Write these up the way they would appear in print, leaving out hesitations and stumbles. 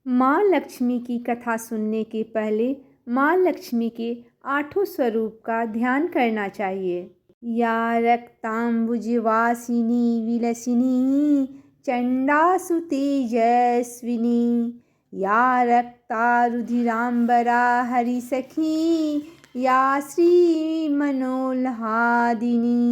माँ लक्ष्मी की कथा सुनने के पहले माँ लक्ष्मी के 8 स्वरूप का ध्यान करना चाहिए। या रक्तांबुजवासिनी विलसिनी चंडासु तेजस्विनी, या रक्तारुधिरांबरा हरिसखी, या श्री मनोल्हादिनी,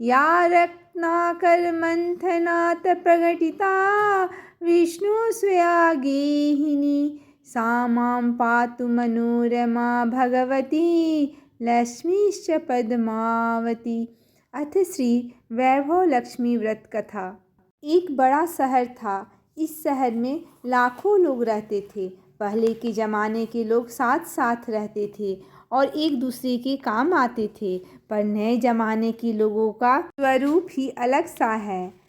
या रत्नाकर मंथनात् प्रकटिता विष्णु स्वया गेहिनी, सा मां पातु मनोरमा भगवती लक्ष्मीश्च पद्मावती। अथ श्री वैभव लक्ष्मी व्रत कथा। एक बड़ा शहर था। इस शहर में लाखों लोग रहते थे। पहले के ज़माने के लोग साथ साथ रहते थे और एक दूसरे के काम आते थे, पर नए ज़माने के लोगों का स्वरूप ही अलग सा है।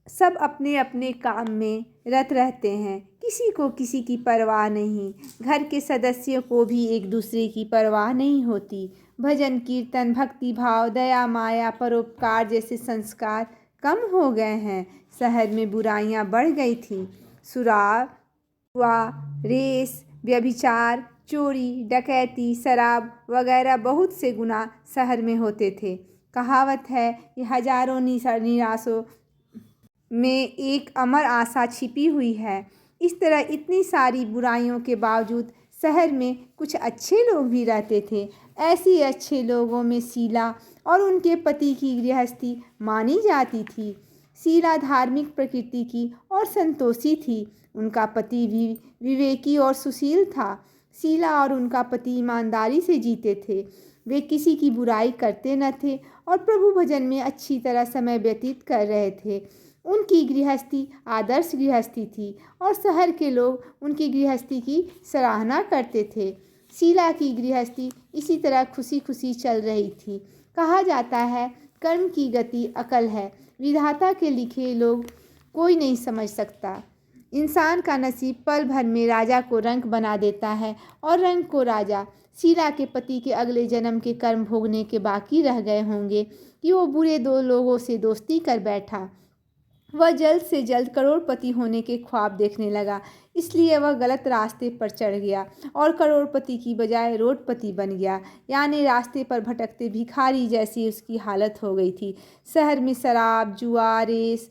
सब अपने अपने काम में रत रहते हैं, किसी को किसी की परवाह नहीं। घर के सदस्यों को भी एक दूसरे की परवाह नहीं होती। भजन कीर्तन, भक्ति भाव, दया माया, परोपकार जैसे संस्कार कम हो गए हैं। शहर में बुराइयां बढ़ गई थीं। शराब, जुआ, रेस, व्यभिचार, चोरी, डकैती, शराब वगैरह बहुत से गुनाह शहर में होते थे। कहावत है कि हजारों निराशों में एक अमर आशा छिपी हुई है। इस तरह इतनी सारी बुराइयों के बावजूद शहर में कुछ अच्छे लोग भी रहते थे। ऐसे अच्छे लोगों में शीला और उनके पति की गृहस्थी मानी जाती थी। शीला धार्मिक प्रकृति की और संतोषी थी। उनका पति भी विवेकी और सुशील था। शीला और उनका पति ईमानदारी से जीते थे। वे किसी की बुराई करते न थे और प्रभु भजन में अच्छी तरह समय व्यतीत कर रहे थे। उनकी गृहस्थी आदर्श गृहस्थी थी और शहर के लोग उनकी गृहस्थी की सराहना करते थे। शीला की गृहस्थी इसी तरह खुशी खुशी चल रही थी। कहा जाता है, कर्म की गति अकल है, विधाता के लिखे लोग कोई नहीं समझ सकता। इंसान का नसीब पल भर में राजा को रंक बना देता है और रंक को राजा। शीला के पति के अगले जन्म के कर्म भोगने के बाकी रह गए होंगे कि वो बुरे दो लोगों से दोस्ती कर बैठा। वह जल्द से जल्द करोड़पति होने के ख्वाब देखने लगा, इसलिए वह गलत रास्ते पर चढ़ गया और करोड़पति की बजाय रोडपति बन गया। यानी रास्ते पर भटकते भिखारी जैसी उसकी हालत हो गई थी। शहर में शराब, जुआ, रेस,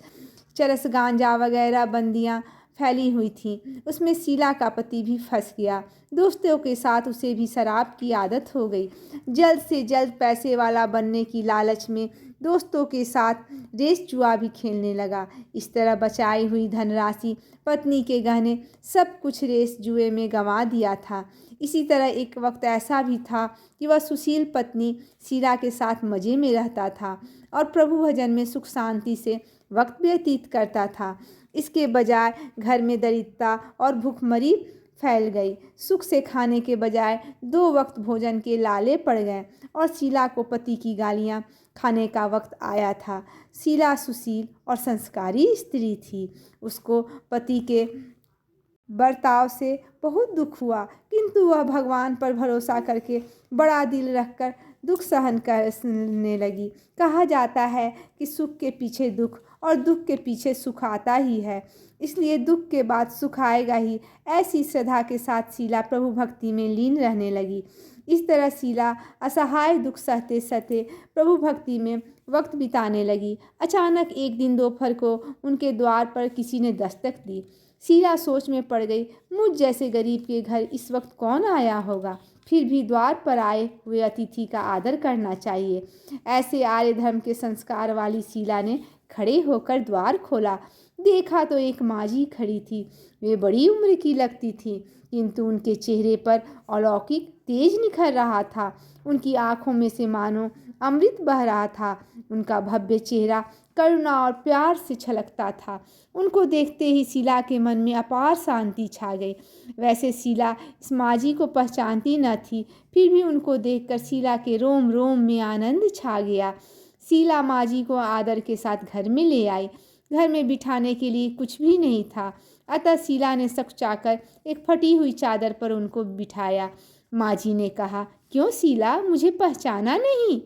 चरस, गांजा वगैरह बंदियां फैली हुई थी। उसमें शीला का पति भी फंस गया। दोस्तों के साथ उसे भी शराब की आदत हो गई। जल्द से जल्द पैसे वाला बनने की लालच में दोस्तों के साथ रेस जुआ भी खेलने लगा। इस तरह बचाई हुई धनराशि, पत्नी के गहने, सब कुछ रेस जुए में गंवा दिया था। इसी तरह एक वक्त ऐसा भी था कि वह सुशील पत्नी शीला के साथ मज़े में रहता था और प्रभु भजन में सुख शांति से वक्त व्यतीत करता था। इसके बजाय घर में दरिद्रता और भूखमरी फैल गई। सुख से खाने के बजाय 2 वक्त भोजन के लाले पड़ गए और शीला को पति की गालियां खाने का वक्त आया था। शीला सुशील और संस्कारी स्त्री थी। उसको पति के बर्ताव से बहुत दुख हुआ, किंतु वह भगवान पर भरोसा करके बड़ा दिल रखकर दुख सहन करने लगी। कहा जाता है कि सुख के पीछे दुख और दुख के पीछे सुख आता ही है, इसलिए दुख के बाद सुख आएगा ही। ऐसी श्रद्धा के साथ शीला प्रभु भक्ति में लीन रहने लगी। इस तरह शीला असहाय दुख सहते सहते प्रभु भक्ति में वक्त बिताने लगी। अचानक एक दिन दोपहर को उनके द्वार पर किसी ने दस्तक दी। शीला सोच में पड़ गई, मुझ जैसे गरीब के घर इस वक्त कौन आया होगा। फिर भी द्वार पर आए हुए अतिथि का आदर करना चाहिए। ऐसे आर्य धर्म के संस्कार वाली शीला ने खड़े होकर द्वार खोला। देखा तो एक माँझी खड़ी थी। वे बड़ी उम्र की लगती थी, किंतु उनके चेहरे पर अलौकिक तेज निखर रहा था। उनकी आंखों में से मानो अमृत बह रहा था। उनका भव्य चेहरा करुणा और प्यार से छलकता था। उनको देखते ही शीला के मन में अपार शांति छा गई। वैसे शीला इस माँझी को पहचानती न थी, फिर भी उनको देखकर शीला के रोम रोम में आनंद छा गया। शीला माँझी को आदर के साथ घर में ले आई। घर में बिठाने के लिए कुछ भी नहीं था, अतः शीला ने सकुचाकर एक फटी हुई चादर पर उनको बिठाया। माँझी ने कहा, क्यों शीला, मुझे पहचाना नहीं?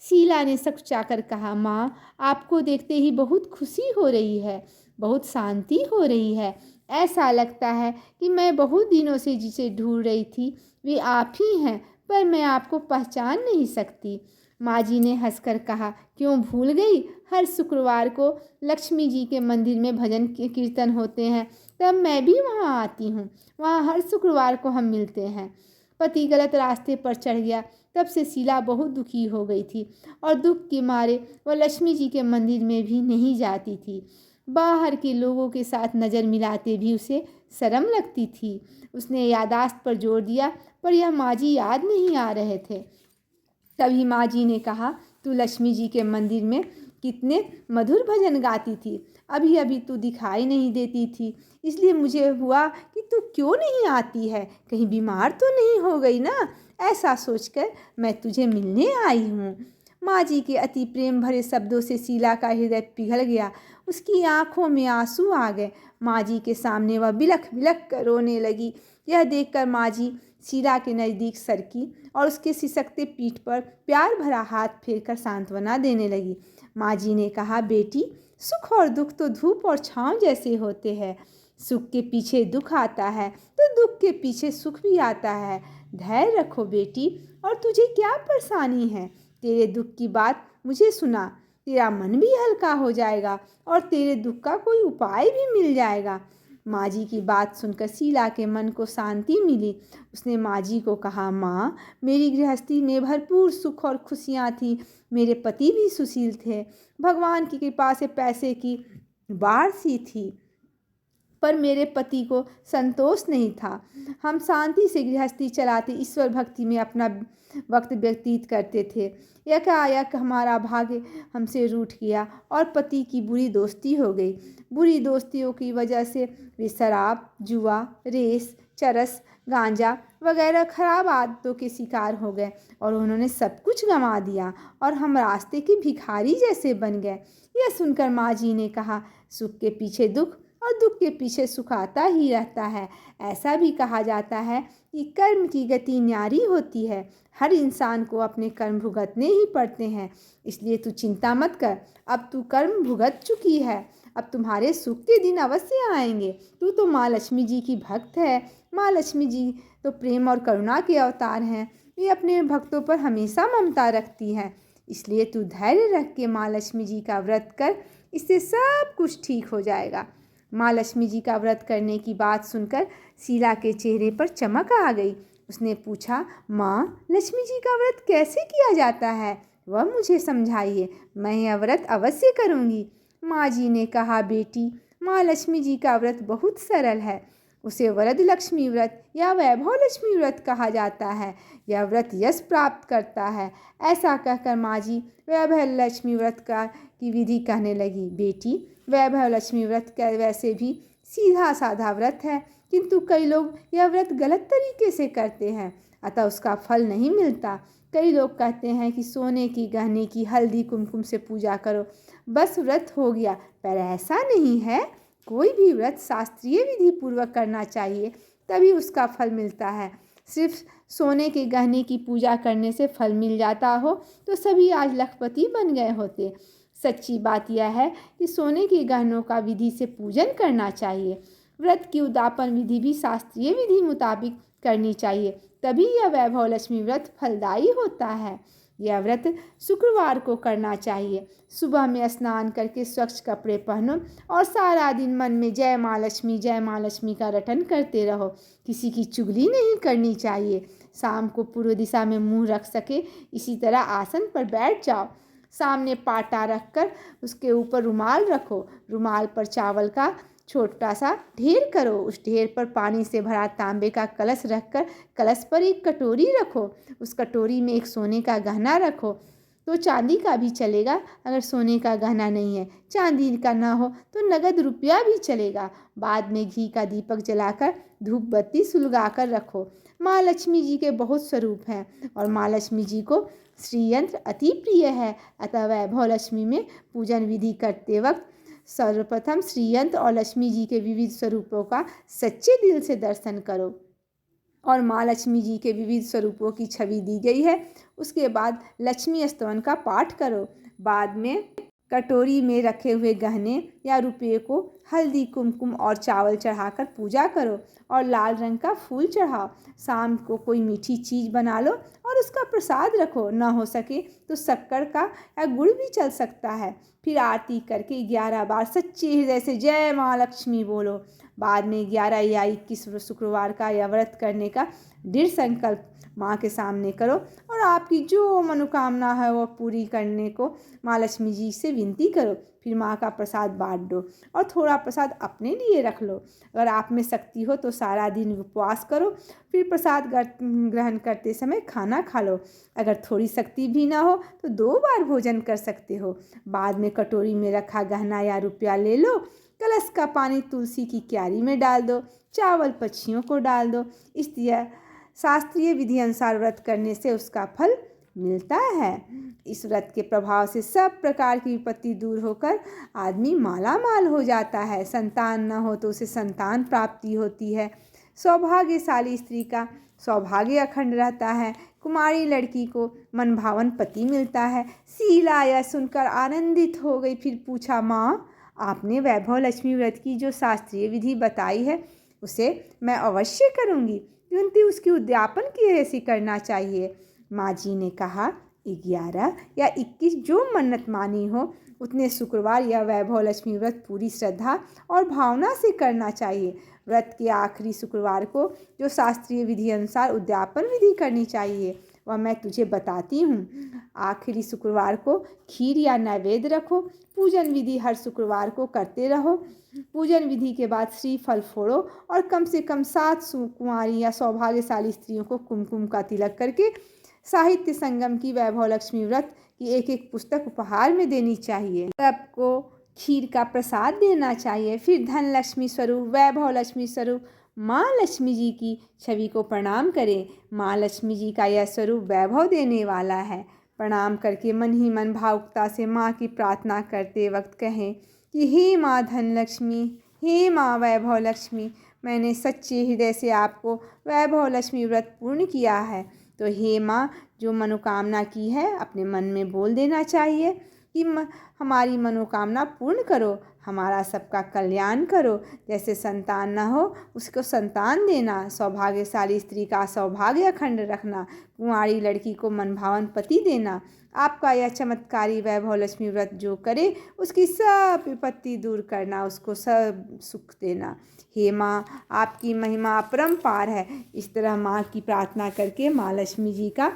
शीला ने सकुचाकर कहा, माँ, आपको देखते ही बहुत खुशी हो रही है, बहुत शांति हो रही है। ऐसा लगता है कि मैं बहुत दिनों से जिसे ढूंढ रही थी वे आप ही हैं, पर मैं आपको पहचान नहीं सकती। माँ जी ने हंसकर कहा, क्यों भूल गई? हर शुक्रवार को लक्ष्मी जी के मंदिर में भजन कीर्तन होते हैं, तब मैं भी वहाँ आती हूँ। वहाँ हर शुक्रवार को हम मिलते हैं। पति गलत रास्ते पर चढ़ गया, तब से शीला बहुत दुखी हो गई थी और दुख के मारे वह लक्ष्मी जी के मंदिर में भी नहीं जाती थी। बाहर के लोगों के साथ नज़र मिलाते भी उसे शर्म लगती थी। उसने यादाश्त पर जोर दिया, पर यह माँ जी याद नहीं आ रहे थे। तभी माँ जी ने कहा, तू लक्ष्मी जी के मंदिर में कितने मधुर भजन गाती थी, अभी अभी तू दिखाई नहीं देती थी, इसलिए मुझे हुआ कि तू क्यों नहीं आती है, कहीं बीमार तो नहीं हो गई ना। ऐसा सोचकर मैं तुझे मिलने आई हूँ। माँ जी के अति प्रेम भरे शब्दों से शीला का हृदय पिघल गया। उसकी आंखों में आंसू आ गए। माँ जी के सामने वह बिलख बिलख कर रोने लगी। यह देखकर माँ जी शीला के नज़दीक सरकी और उसके सिसकते पीठ पर प्यार भरा हाथ फेरकर सांत्वना देने लगी। माँ जी ने कहा, बेटी, सुख और दुख तो धूप और छांव जैसे होते हैं। सुख के पीछे दुख आता है तो दुख के पीछे सुख भी आता है। धैर्य रखो बेटी। और तुझे क्या परेशानी है? तेरे दुख की बात मुझे सुना, तेरा मन भी हल्का हो जाएगा और तेरे दुख का कोई उपाय भी मिल जाएगा। माँ जी की बात सुनकर शीला के मन को शांति मिली। उसने माँ जी को कहा, माँ, मेरी गृहस्थी में भरपूर सुख और खुशियाँ थी। मेरे पति भी सुशील थे। भगवान की कृपा से पैसे की बाढ़ सी थी, पर मेरे पति को संतोष नहीं था। हम शांति से गृहस्थी चलाते ईश्वर भक्ति में अपना वक्त व्यतीत करते थे। एकाएक हमारा भाग्य हमसे रूठ गया और पति की बुरी दोस्ती हो गई। बुरी दोस्तियों की वजह से वे शराब, जुआ, रेस, चरस, गांजा वगैरह खराब आदतों के शिकार हो गए और उन्होंने सब कुछ गंवा दिया और हम रास्ते के भिखारी जैसे बन गए। यह सुनकर माँ जी ने कहा, सुख के पीछे दुख और दुख के पीछे सुख आता ही रहता है। ऐसा भी कहा जाता है कि कर्म की गति न्यारी होती है। हर इंसान को अपने कर्म भुगतने ही पड़ते हैं, इसलिए तू चिंता मत कर। अब तू कर्म भुगत चुकी है, अब तुम्हारे सुख के दिन अवश्य आएंगे। तू तो माँ लक्ष्मी जी की भक्त है। माँ लक्ष्मी जी तो प्रेम और करुणा के अवतार हैं। वे अपने भक्तों पर हमेशा ममता रखती हैं। इसलिए तू धैर्य रख के माँ लक्ष्मी जी का व्रत कर, इससे सब कुछ ठीक हो जाएगा। माँ लक्ष्मी जी का व्रत करने की बात सुनकर शीला के चेहरे पर चमक आ गई। उसने पूछा, माँ, लक्ष्मी जी का व्रत कैसे किया जाता है? वह मुझे समझाइए, मैं यह व्रत अवश्य करूँगी। माँ जी ने कहा, बेटी, माँ लक्ष्मी जी का व्रत बहुत सरल है। उसे वरद लक्ष्मी व्रत या वैभव लक्ष्मी व्रत कहा जाता है। यह व्रत यश प्राप्त करता है। ऐसा कहकर माँ जी वैभव लक्ष्मी व्रत की विधि कहने लगी। बेटी, वैभव लक्ष्मी व्रत का वैसे भी सीधा साधा व्रत है, किंतु कई लोग यह व्रत गलत तरीके से करते हैं, अतः उसका फल नहीं मिलता। कई लोग कहते हैं कि सोने की, गहने की, हल्दी कुमकुम से पूजा करो, बस व्रत हो गया, पर ऐसा नहीं है। कोई भी व्रत शास्त्रीय विधि पूर्वक करना चाहिए, तभी उसका फल मिलता है। सिर्फ सोने के गहने की पूजा करने से फल मिल जाता हो तो सभी आज लखपति बन गए होते। सच्ची बात यह है कि सोने के गहनों का विधि से पूजन करना चाहिए। व्रत की उद्यापन विधि भी शास्त्रीय विधि मुताबिक करनी चाहिए, तभी यह वैभव लक्ष्मी व्रत फलदायी होता है। यह व्रत शुक्रवार को करना चाहिए। सुबह में स्नान करके स्वच्छ कपड़े पहनो और सारा दिन मन में जय माँ लक्ष्मी का रटन करते रहो। किसी की चुगली नहीं करनी चाहिए। शाम को पूर्व दिशा में मुंह रख सके, इसी तरह आसन पर बैठ जाओ। सामने पाटा रखकर उसके ऊपर रुमाल रखो। रुमाल पर चावल का छोटा सा ढेर करो। उस ढेर पर पानी से भरा तांबे का कलश रखकर कलश पर एक कटोरी रखो। उस कटोरी में एक सोने का गहना रखो, तो चांदी का भी चलेगा। अगर सोने का गहना नहीं है, चांदी का ना हो तो नगद रुपया भी चलेगा। बाद में घी का दीपक जलाकर धूप बत्ती सुलगाकर रखो। माँ लक्ष्मी जी के बहुत स्वरूप हैं और माँ लक्ष्मी जी को श्रीयंत्र अति प्रिय है, अतः वैभव लक्ष्मी में पूजन विधि करते वक्त सर्वप्रथम श्रीयंत्र और लक्ष्मी जी के विविध स्वरूपों का सच्चे दिल से दर्शन करो और माँ लक्ष्मी जी के विविध स्वरूपों की छवि दी गई है। उसके बाद लक्ष्मी स्तवन का पाठ करो। बाद में कटोरी में रखे हुए गहने या रुपये को हल्दी कुमकुम और चावल चढ़ाकर पूजा करो और लाल रंग का फूल चढ़ाओ। शाम को कोई मीठी चीज़ बना लो और उसका प्रसाद रखो। न हो सके तो शक्कर का या गुड़ भी चल सकता है। फिर आरती करके 11 बार सच्चे हृदय से जय माँ लक्ष्मी बोलो। बाद में 11 या 21 शुक्रवार का या व्रत करने का दृढ़ संकल्प माँ के सामने करो और आपकी जो मनोकामना है वह पूरी करने को माँ लक्ष्मी जी से विनती करो। फिर माँ का प्रसाद बांट दो और थोड़ा प्रसाद अपने लिए रख लो। अगर आप में शक्ति हो तो सारा दिन उपवास करो। फिर प्रसाद ग्रहण करते समय खाना खा लो। अगर थोड़ी शक्ति भी ना हो तो 2 बार भोजन कर सकते हो। बाद में कटोरी में रखा गहना या रुपया ले लो। कलश का पानी तुलसी की क्यारी में डाल दो। चावल पक्षियों को डाल दो। इस शास्त्रीय विधि अनुसार व्रत करने से उसका फल मिलता है। इस व्रत के प्रभाव से सब प्रकार की विपत्ति दूर होकर आदमी माला माल हो जाता है। संतान न हो तो उसे संतान प्राप्ति होती है। सौभाग्यशाली स्त्री का सौभाग्य अखंड रहता है। कुमारी लड़की को मनभावन पति मिलता है। शीला यह सुनकर आनंदित हो गई। फिर पूछा, माँ आपने वैभव लक्ष्मी व्रत की जो शास्त्रीय विधि बताई है उसे मैं अवश्य करूँगी, किंतु उसकी उद्यापन कैसे करना चाहिए? माँ जी ने कहा, 11 या 21 जो मन्नत मानी हो उतने शुक्रवार या वैभव लक्ष्मी व्रत पूरी श्रद्धा और भावना से करना चाहिए। व्रत के आखिरी शुक्रवार को जो शास्त्रीय विधि अनुसार उद्यापन विधि करनी चाहिए वह मैं तुझे बताती हूँ। आखिरी शुक्रवार को खीर या नैवेद्य रखो। पूजन विधि हर शुक्रवार को करते रहो। पूजन विधि के बाद श्रीफल फोड़ो और कम से कम 7 कुंवारी या सौभाग्यशाली स्त्रियों को कुमकुम का तिलक करके साहित्य संगम की वैभव लक्ष्मी व्रत की एक पुस्तक उपहार में देनी चाहिए। सबको खीर का प्रसाद देना चाहिए। फिर धन लक्ष्मी स्वरूप वैभव लक्ष्मी स्वरूप माँ लक्ष्मी जी की छवि को प्रणाम करें। माँ लक्ष्मी जी का यह स्वरूप वैभव देने वाला है। प्रणाम करके मन ही मन भावुकता से माँ की प्रार्थना करते वक्त कहें कि हे माँ धन लक्ष्मी, हे माँ वैभव लक्ष्मी, मैंने सच्चे हृदय से आपको वैभव लक्ष्मी व्रत पूर्ण किया है। तो हे माँ, जो मनोकामना की है अपने मन में बोल देना चाहिए कि हमारी मनोकामना पूर्ण करो, हमारा सबका कल्याण करो। जैसे संतान न हो उसको संतान देना, सौभाग्यशाली स्त्री का सौभाग्य अखंड रखना, कुंवारी लड़की को मनभावन पति देना। आपका यह चमत्कारी वैभव लक्ष्मी व्रत जो करे उसकी सब विपत्ति दूर करना, उसको सब सुख देना। हे माँ, आपकी महिमा अपरंपार है। इस तरह माँ की प्रार्थना करके माँ लक्ष्मी जी का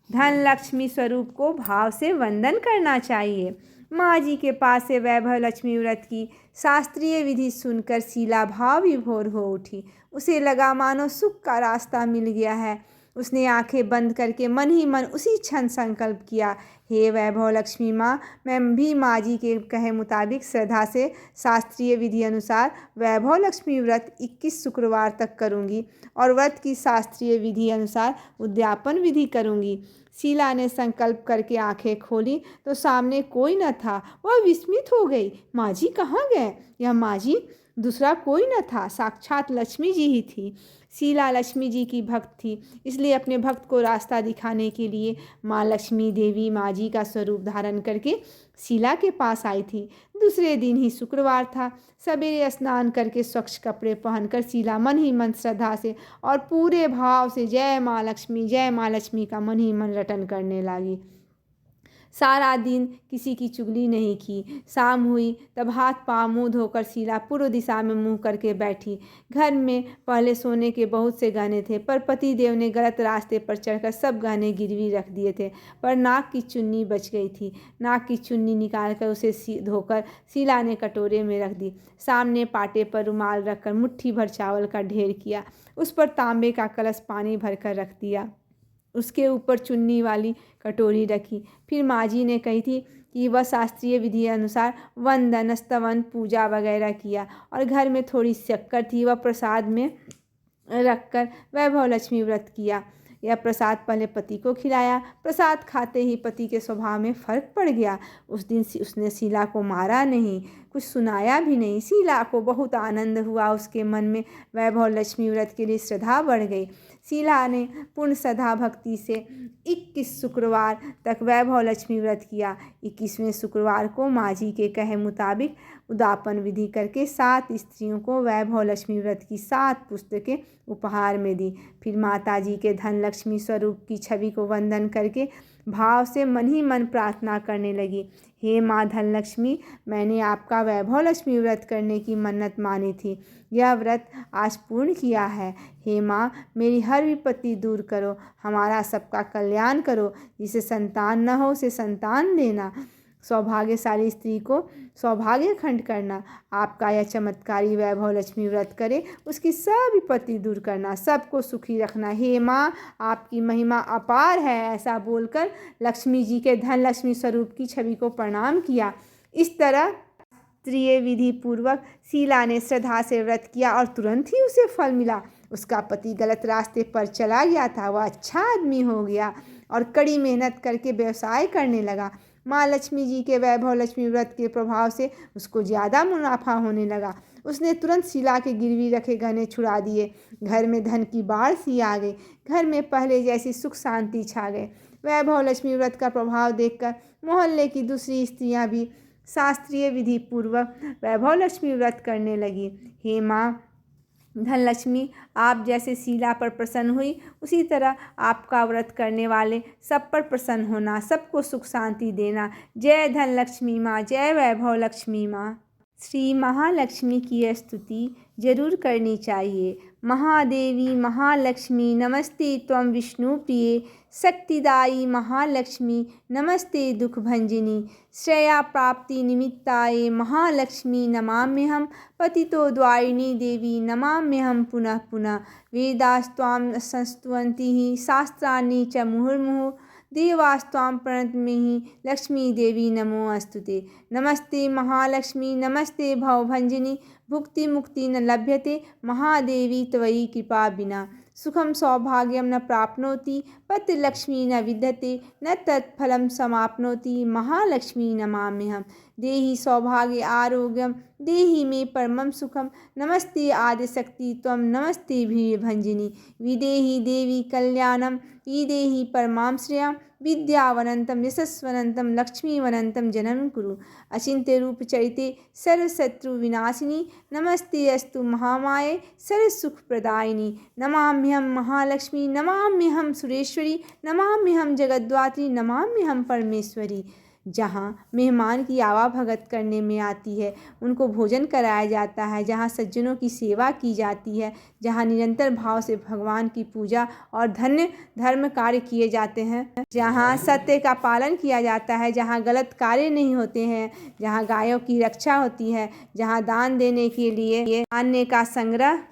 धन लक्ष्मी स्वरूप को भाव से वंदन करना चाहिए। माँ जी के पास से वैभव लक्ष्मी व्रत की शास्त्रीय विधि सुनकर शीला भाव विभोर हो उठी। उसे लगा मानो सुख का रास्ता मिल गया है। उसने आंखें बंद करके मन ही मन उसी क्षण संकल्प किया, हे वैभव लक्ष्मी माँ, मैं भी माँ जी के कहे मुताबिक श्रद्धा से शास्त्रीय विधि अनुसार वैभव लक्ष्मी व्रत 21 शुक्रवार तक करूँगी और व्रत की शास्त्रीय विधि अनुसार उद्यापन विधि करूँगी। शीला ने संकल्प करके आंखें खोली तो सामने कोई न था। वह विस्मित हो गई। माँ जी कहाँ गए? यह माँ जी दूसरा कोई न था, साक्षात लक्ष्मी जी ही थी। शीला लक्ष्मी जी की भक्त थी, इसलिए अपने भक्त को रास्ता दिखाने के लिए माँ लक्ष्मी देवी माँ जी का स्वरूप धारण करके शीला के पास आई थी। दूसरे दिन ही शुक्रवार था। सवेरे स्नान करके स्वच्छ कपड़े पहनकर शीला मन ही मन श्रद्धा से और पूरे भाव से जय माँ लक्ष्मी का मन ही मन रटन करने लगी। सारा दिन किसी की चुगली नहीं की। शाम हुई तब हाथ पाँव मुँह धोकर शीला पूर्व दिशा में मुँह करके बैठी। घर में पहले सोने के बहुत से गहने थे, पर पति देव ने गलत रास्ते पर चढ़कर सब गहने गिरवी रख दिए थे। पर नाक की चुन्नी बच गई थी। नाक की चुन्नी निकालकर उसे धोकर शीला ने कटोरे में रख दी। सामने पाटे पर रुमाल रखकर मुट्ठी भर चावल का ढेर किया। उस पर तांबे का कलश पानी भरकर रख दिया। उसके ऊपर चुन्नी वाली कटोरी रखी। फिर माँ जी ने कही थी कि वह शास्त्रीय विधि अनुसार वंदन स्तवन पूजा वगैरह किया और घर में थोड़ी शक्कर थी, वह प्रसाद में रखकर वैभव लक्ष्मी व्रत किया। यह प्रसाद पहले पति को खिलाया। प्रसाद खाते ही पति के स्वभाव में फर्क पड़ गया। उस दिन उसने शीला को मारा नहीं, कुछ सुनाया भी नहीं। शीला को बहुत आनंद हुआ, उसके मन में वैभव लक्ष्मी व्रत के लिए श्रद्धा बढ़ गई। शीला ने पूर्ण श्रद्धा भक्ति से 21 शुक्रवार तक वैभव लक्ष्मी व्रत किया। 21वें शुक्रवार को माँ जी के कहे मुताबिक उद्यापन विधि करके 7 स्त्रियों को वैभव लक्ष्मी व्रत की 7 पुस्तकें उपहार में दी। फिर माता जी के धन लक्ष्मी स्वरूप की छवि को वंदन करके भाव से मन ही मन प्रार्थना करने लगी, हे माँ धन लक्ष्मी, मैंने आपका वैभव लक्ष्मी व्रत करने की मन्नत मानी थी। यह व्रत आज पूर्ण किया है। हे माँ, मेरी हर विपत्ति दूर करो, हमारा सबका कल्याण करो। जिसे संतान न हो उसे संतान देना, सौभाग्यशाली स्त्री को सौभाग्य खंड करना। आपका यह चमत्कारी वैभव लक्ष्मी व्रत करे, उसकी सब विपत्ति दूर करना, सबको सुखी रखना। हे माँ, आपकी महिमा अपार है। ऐसा बोलकर लक्ष्मी जी के धन लक्ष्मी स्वरूप की छवि को प्रणाम किया। इस तरह शास्त्रीय विधि पूर्वक शीला ने श्रद्धा से व्रत किया और तुरंत ही उसे फल मिला। उसका पति गलत रास्ते पर चला गया था, वह अच्छा आदमी हो गया और कड़ी मेहनत करके व्यवसाय करने लगा। माँ लक्ष्मी जी के वैभव लक्ष्मी व्रत के प्रभाव से उसको ज़्यादा मुनाफा होने लगा। उसने तुरंत शीला के गिरवी रखे गहने छुड़ा दिए। घर में धन की बाढ़ सी आ गई। घर में पहले जैसी सुख शांति छा गए। वैभव लक्ष्मी व्रत का प्रभाव देखकर मोहल्ले की दूसरी स्त्रियां भी शास्त्रीय विधि पूर्वक वैभव लक्ष्मी व्रत करने लगी। हे माँ धन लक्ष्मी, आप जैसे शीला पर प्रसन्न हुई, उसी तरह आपका व्रत करने वाले सब पर प्रसन्न होना, सबको सुख शांति देना। जय धन लक्ष्मी माँ, जय वैभव लक्ष्मी माँ। श्री महालक्ष्मी की स्तुति जरूर करनी चाहिए। महादेवी महालक्ष्मी नमस्ते त्वं विष्णु प्रिये, शक्तिदायी महालक्ष्मी नमस्ते दुख भंजिनी, श्रेया प्राप्ति निमित्ताये महालक्ष्मी नमाम्यहम्, पतितो द्वारिणी देवी नमाम्यहम् पुनः पुनः। वेदास्त्वां संस्तुवन्ति शास्त्राणि च मुहुर्मुहुः, देवास्त्वां प्रणतमिहि लक्ष्मी देवी नमो अस्तुते। नमस्ते महालक्ष्मी नमस्ते भवभंजिनी, भुक्ति मुक्ति न लभ्यते महादेवी त्वयि कृपा बिना। सुखम सौभाग्यम न प्राप्नोति, पतिलक्ष्मी न विद्यते, न तत्फलं समाप्नोति महालक्ष्मी नमाम्यहम्। देहि सौभाग्य आरोग्यम, देहि मे परमं सुखम, नमस्ते आदिशक्ति त्वं नमस्ते भीरभंजिनी। विदेहि देवी कल्याणम, ईदेहि परमां श्रियं, विद्यावनंतं यशस्वनंतं लक्ष्मीवनंतं जननं कुरु। अचिंत्य रूप चरिते सर्वशत्रु विनाशिनी, नमस्ते अस्तु महामाये सर्वसुख प्रदायिनी। नमाम्यहं महालक्ष्मी नमाम्यहं सुरेश्वरी, नमाम्यहं जगद्धात्री नमाम्यहं परमेश्वरी। जहाँ मेहमान की आवाभगत करने में आती है, उनको भोजन कराया जाता है, जहाँ सज्जनों की सेवा की जाती है, जहाँ निरंतर भाव से भगवान की पूजा और धन्य धर्म कार्य किए जाते हैं, जहाँ सत्य का पालन किया जाता है, जहाँ गलत कार्य नहीं होते हैं, जहाँ गायों की रक्षा होती है, जहाँ दान देने के लिए अन्न का संग्रह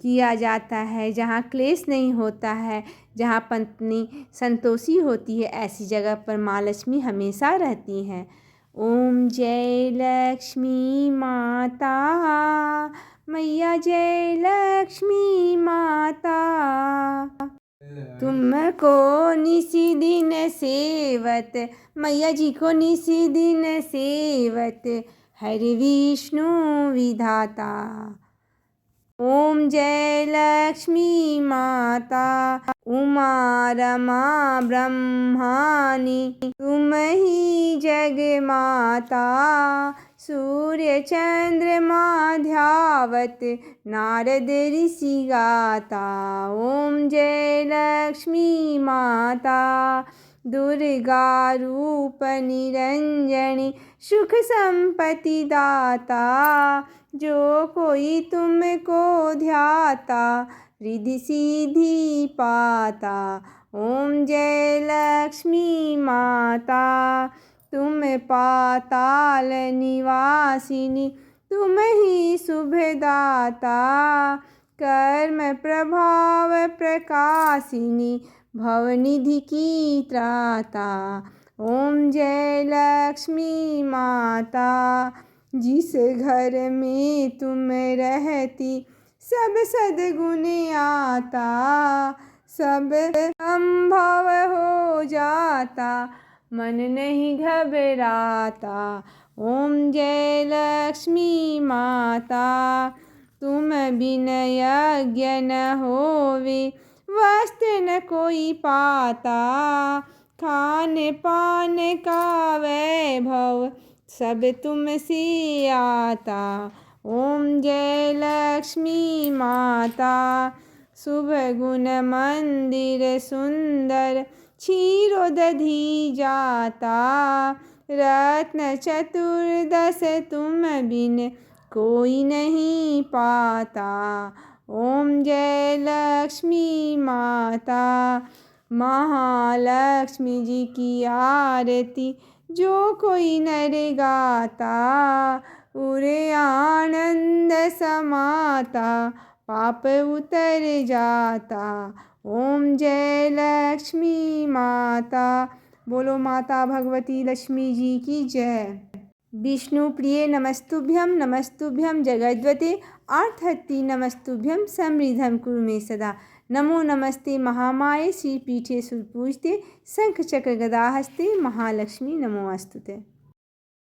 किया जाता है, जहाँ क्लेश नहीं होता है, जहाँ पत्नी संतोषी होती है, ऐसी जगह पर माँ लक्ष्मी हमेशा रहती हैं। ओम जय लक्ष्मी माता, मैया जय लक्ष्मी माता। तुमको निसी दिन सेवत, मैया जी को निसी दिन सेवत, हरि विष्णु विधाता। ओम जय लक्ष्मी माता, उमा रमा ब्रह्मानी, तुम ही जग माता। सूर्य चंद्रमा ध्यावत, नारद ऋषि गाता। ओम जय लक्ष्मी माता, दुर्गा रूप निरंजनी, सुख संपत्ति दाता। जो कोई तुमको ध्याता, रिद्धि सिद्धि पाता। ओम जय लक्ष्मी माता, तुम पाताल निवासिनी, तुम ही शुभदाता। कर्म प्रभाव प्रकाशिनी, भवनिधि की त्राता। ओम जय लक्ष्मी माता, जिस घर में तुम रहती, सब सद्गुण आता, सब संभव हो जाता, मन नहीं घबराता। ओम जय लक्ष्मी माता, तुम बिन यज्ञ न होवे, वस्त्र न कोई पाता, खान पान का वैभव सब तुमसे आता। ओम जय लक्ष्मी माता, शुभ गुण मंदिर सुंदर, क्षीरो दधी जाता, रत्न चतुर्दश तुम बिन कोई नहीं पाता। ओम जय लक्ष्मी माता, महालक्ष्मी जी की आरती जो कोई नर गाता, उरे आनंद समाता, पाप उतर जाता। ओम जय लक्ष्मी माता, बोलो माता भगवती लक्ष्मी जी की जय। विष्णु प्रिय नमस्तुभ्यं, नमस्तुभ्यं जगद्वते, आर्तहत्ति नमस्तुभ्यं, समृद्धं कुरु मे सदा। नमो नमस्ते महामाये, श्रीपीठे सुरपूजिते, शंख चक्र गदा हस्ते, महालक्ष्मी नमोऽस्तुते।